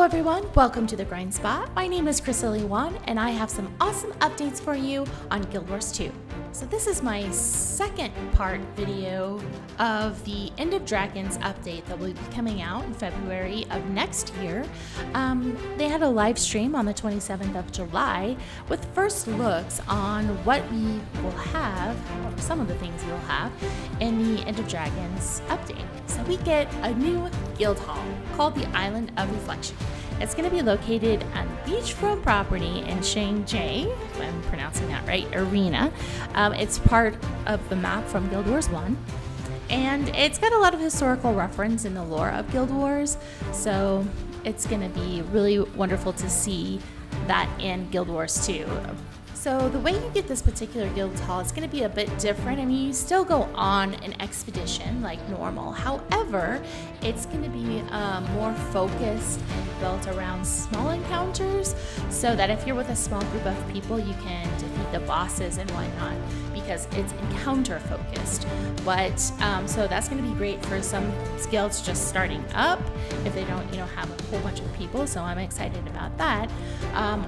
everyone, welcome to the Grind Spot. My name is Chrisilly1 and I have some awesome updates for you on Guild Wars 2. So this is my second part video of the End of Dragons update that will be coming out in February of next year. They had a live stream on the 27th of July with first looks on what we will have, or some of the things we'll have, in the End of Dragons update. So we get a new guild hall called the Island of Reflection. It's going to be located on beachfront property in Shangjie, if I'm pronouncing that right, Arena. It's part of the map from Guild Wars 1. And it's got a lot of historical reference in the lore of Guild Wars, so it's going to be really wonderful to see that in Guild Wars 2. So the way you get this particular guild hall is going to be a bit different. I mean, you still go on an expedition like normal. However, it's going to be more focused and built around small encounters so that if you're with a small group of people, you can defeat the bosses and whatnot because it's encounter focused. But so that's going to be great for some guilds just starting up if they don't, have a whole bunch of people. So I'm excited about that.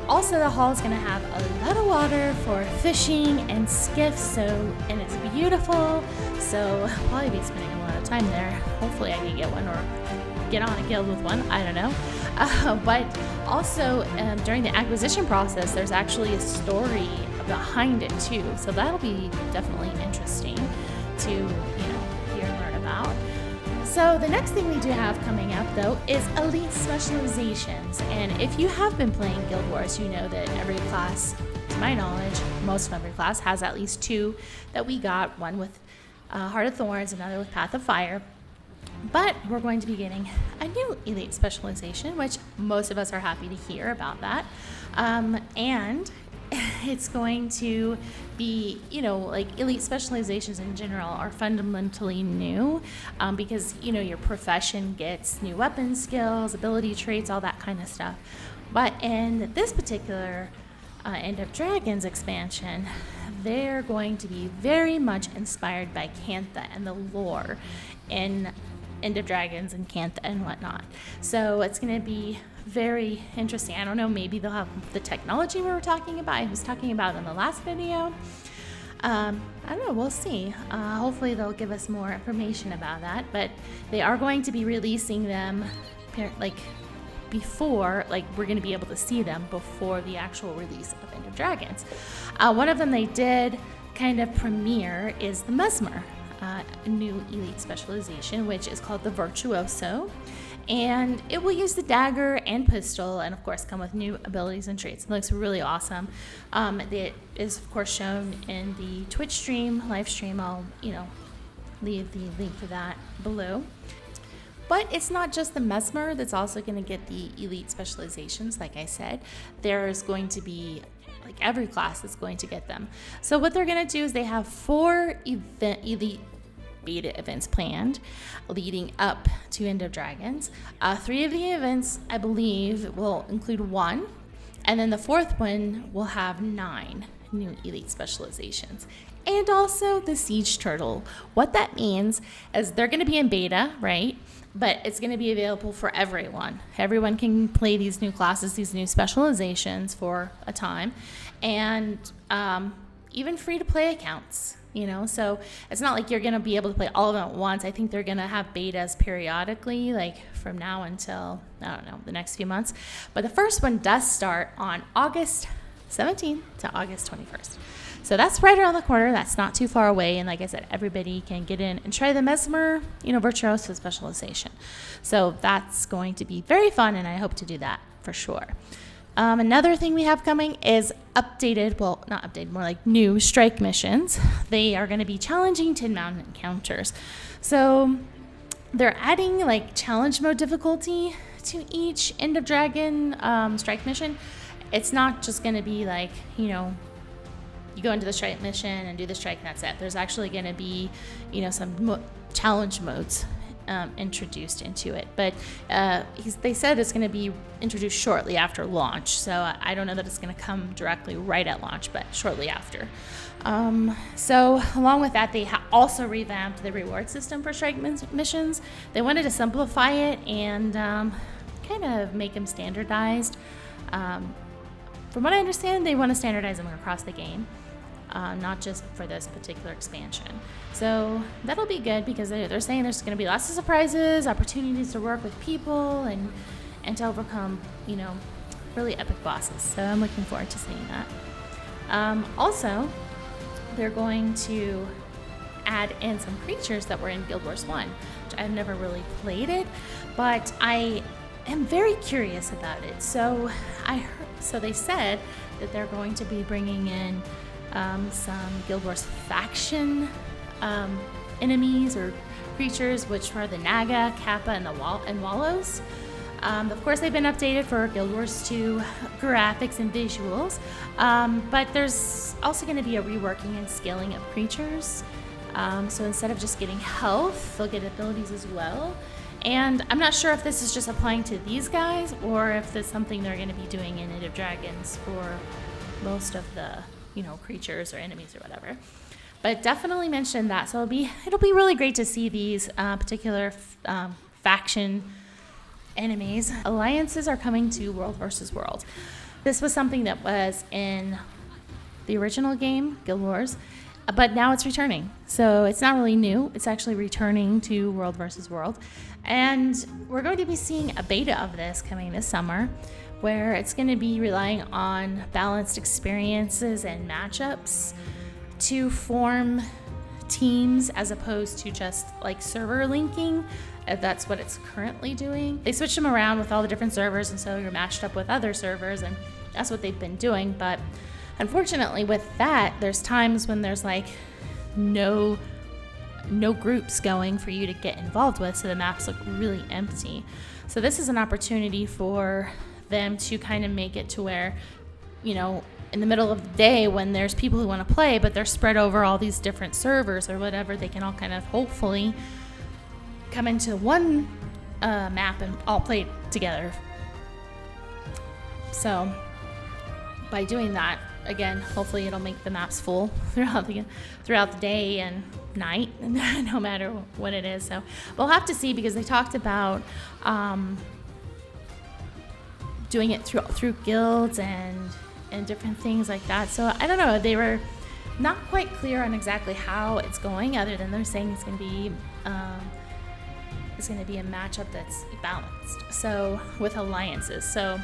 Also, the hall is going to have a lot of water for fishing and skiffs, and it's beautiful, so I'll probably be spending a lot of time there. Hopefully I can get one or get on a guild with one, I don't know. But also during the acquisition process there's actually a story behind it too, so that'll be definitely interesting to hear and learn about. So the next thing we do have coming up though is Elite Specializations, and if you have been playing Guild Wars, you know that every class, to my knowledge, most of every class has at least two that we got, one with Heart of Thorns, another with Path of Fire. But we're going to be getting a new Elite Specialization, which most of us are happy to hear about that. And it's going to be, like Elite Specializations in general are fundamentally new because, your profession gets new weapon skills, ability traits, all that kind of stuff. But in this particular End of Dragons expansion, they're going to be very much inspired by Cantha and the lore in End of Dragons and Cantha and whatnot. So it's going to be very interesting. I don't know, maybe they'll have the technology we were talking about, I was talking about in the last video. I don't know, we'll see. Hopefully they'll give us more information about that, but they are going to be releasing them before, we're going to be able to see them before the actual release of End of Dragons. One of them they did kind of premiere is the MESMER, a new Elite Specialization, which is called the VIRTUOSO, and it will use the dagger and pistol, and of course come with new abilities and traits. It looks really awesome. It is of course shown in the Twitch stream, live stream. I'll leave the link for that below. But it's not just the MESMER that's also going to get the Elite Specializations. Like I said, there's going to be every class is going to get them. So what they're going to do is they have 4 Elite beta events planned leading up to End of Dragons. 3 of the events, I believe, will include 1, and then the 4th one will have 9 new Elite Specializations. And also the Siege Turtle. What that means is they're going to be in beta, right? But it's going to be available for everyone. Everyone can play these new classes, these new specializations for a time, and even free-to-play accounts. So it's not like you're going to be able to play all of them at once. I think they're going to have betas periodically, from now until, I don't know, the next few months. But the first one does start on August 17th to August 21st. So that's right around the corner. That's not too far away. And like I said, everybody can get in and try the MESMER, Virtuoso Specialization. So that's going to be very fun, and I hope to do that for sure. Another thing we have coming is updated, well, not updated, more like new strike missions. They are going to be challenging Tin Mountain encounters. So they're adding challenge mode difficulty to each End of Dragon strike mission. It's not just going to be you go into the strike mission and do the strike and that's it. There's actually going to be, some challenge modes introduced into it. But they said it's going to be introduced shortly after launch. So I don't know that it's going to come directly right at launch, but shortly after. So along with that, they also revamped the reward system for strike missions. They wanted to simplify it and kind of make them standardized. From what I understand, they want to standardize them across the game, not just for this particular expansion. So that'll be good because they're saying there's going to be lots of surprises, opportunities to work with people, and to overcome, really epic bosses. So I'm looking forward to seeing that. Also, they're going to add in some creatures that were in Guild Wars 1, which I've never really played it, but I am very curious about it. So they said that they're going to be bringing in some Guild Wars faction enemies or creatures, which are the Naga, Kappa, and Wallows. Of course, they've been updated for Guild Wars 2 graphics and visuals, but there's also going to be a reworking and scaling of creatures. So instead of just getting health, they'll get abilities as well. And I'm not sure if this is just applying to these guys or if there's something they're going to be doing in End of Dragons for most of the, creatures or enemies or whatever. But definitely mentioned that. So it'll be really great to see these particular faction enemies. Alliances are coming to World versus World. This was something that was in the original game, Guild Wars, but now it's returning. So it's not really new. It's actually returning to World versus World. And we're going to be seeing a beta of this coming this summer, where it's going to be relying on balanced experiences and matchups to form teams as opposed to just like server linking. That's what it's currently doing. They switched them around with all the different servers, and so you're matched up with other servers, and that's what they've been doing. But unfortunately with that, there's times when there's like no groups going for you to get involved with, so the maps look really empty. So this is an opportunity for them to kind of make it to where, in the middle of the day when there's people who want to play, but they're spread over all these different servers or whatever, they can all kind of hopefully come into one map and all play together. So by doing that, again, hopefully it'll make the maps full throughout the day and night, no matter what it is. So we'll have to see, because they talked about doing it through guilds and different things like that. So I don't know. They were not quite clear on exactly how it's going, other than they're saying it's going to be a matchup that's balanced. So with alliances. So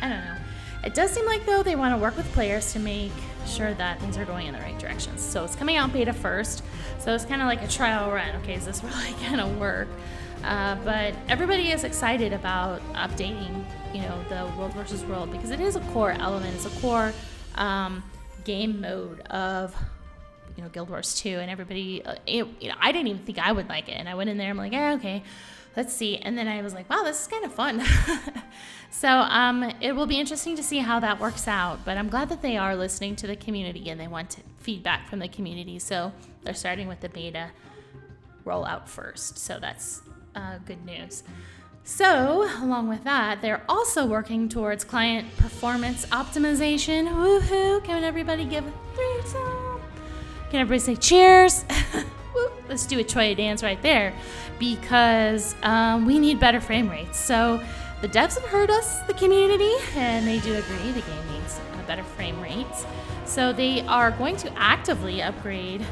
I don't know. It does seem like, though, they want to work with players to make sure that things are going in the right directions. So it's coming out beta first. So it's kind of like a trial run. Okay, is this really going to work? But everybody is excited about updating, the World versus World, because it is a core element. It's a core game mode of, Guild Wars 2, and everybody, I didn't even think I would like it, and I went in there, I'm like, okay, let's see, and then I was like, wow, this is kind of fun. So it will be interesting to see how that works out, but I'm glad that they are listening to the community and they want feedback from the community, so they're starting with the beta rollout first, so that's good news. So, along with that, they're also working towards client performance optimization. Woohoo! Can everybody give a threesome? Can everybody say cheers? Let's do a Troya dance right there, because we need better frame rates. So the devs have heard us, the community, and they do agree the game needs better frame rates. So they are going to actively upgrade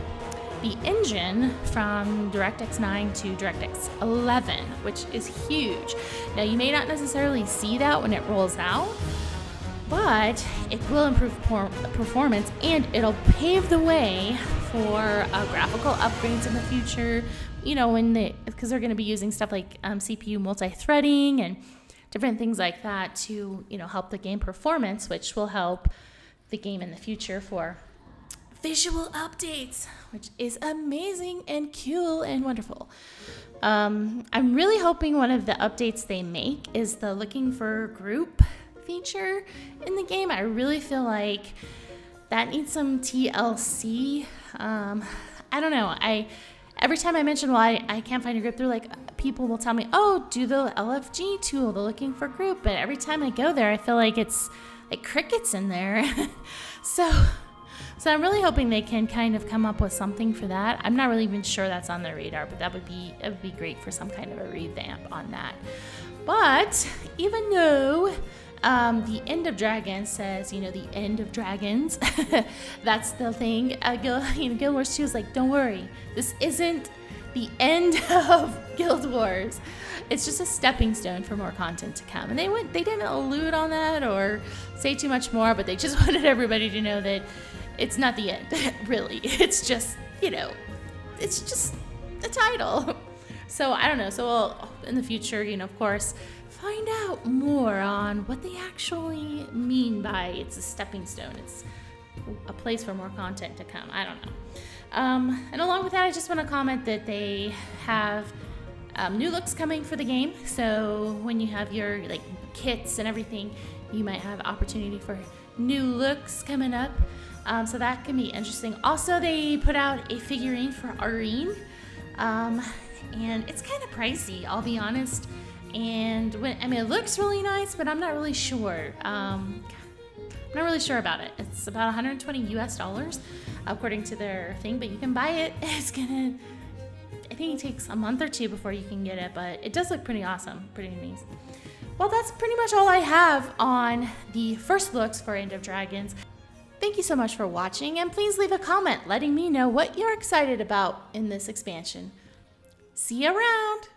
the engine from DirectX 9 to DirectX 11, which is huge. Now, you may not necessarily see that when it rolls out, but it will improve performance, and it'll pave the way for graphical upgrades in the future, because they're going to be using stuff like CPU multi-threading and different things like that to, help the game performance, which will help the game in the future for visual updates, which is amazing and cool and wonderful. I'm really hoping one of the updates they make is the looking for group feature in the game. I really feel like that needs some TLC. I don't know. Every time I mention, I can't find a group, they're like, people will tell me, oh, do the LFG tool, the looking for group. But every time I go there, I feel like it's like crickets in there. So I'm really hoping they can kind of come up with something for that. I'm not really even sure that's on their radar, but it would be great for some kind of a revamp on that. But even though the End of Dragons says, you know, the end of dragons, that's the thing. Guild Wars 2 is like, don't worry, this isn't the end of Guild Wars. It's just a stepping stone for more content to come. And they didn't allude on that or say too much more, but they just wanted everybody to know that it's not the end, really. It's just, you know, it's just a title. So I don't know. So we'll, in the future, you know, of course, find out more on what they actually mean by it's a stepping stone. It's a place for more content to come. I don't know. And along with that, I just want to comment that they have new looks coming for the game. So when you have your like kits and everything, you might have opportunity for new looks coming up. So that can be interesting. Also, they put out a figurine for Irene, and it's kind of pricey, I'll be honest. And it looks really nice, but I'm not really sure. I'm not really sure about it. It's about 120 US dollars, according to their thing, but you can buy it. I think it takes a month or two before you can get it, but it does look pretty awesome, pretty nice. Well, that's pretty much all I have on the first looks for End of Dragons. Thank you so much for watching, and please leave a comment letting me know what you're excited about in this expansion. See you around!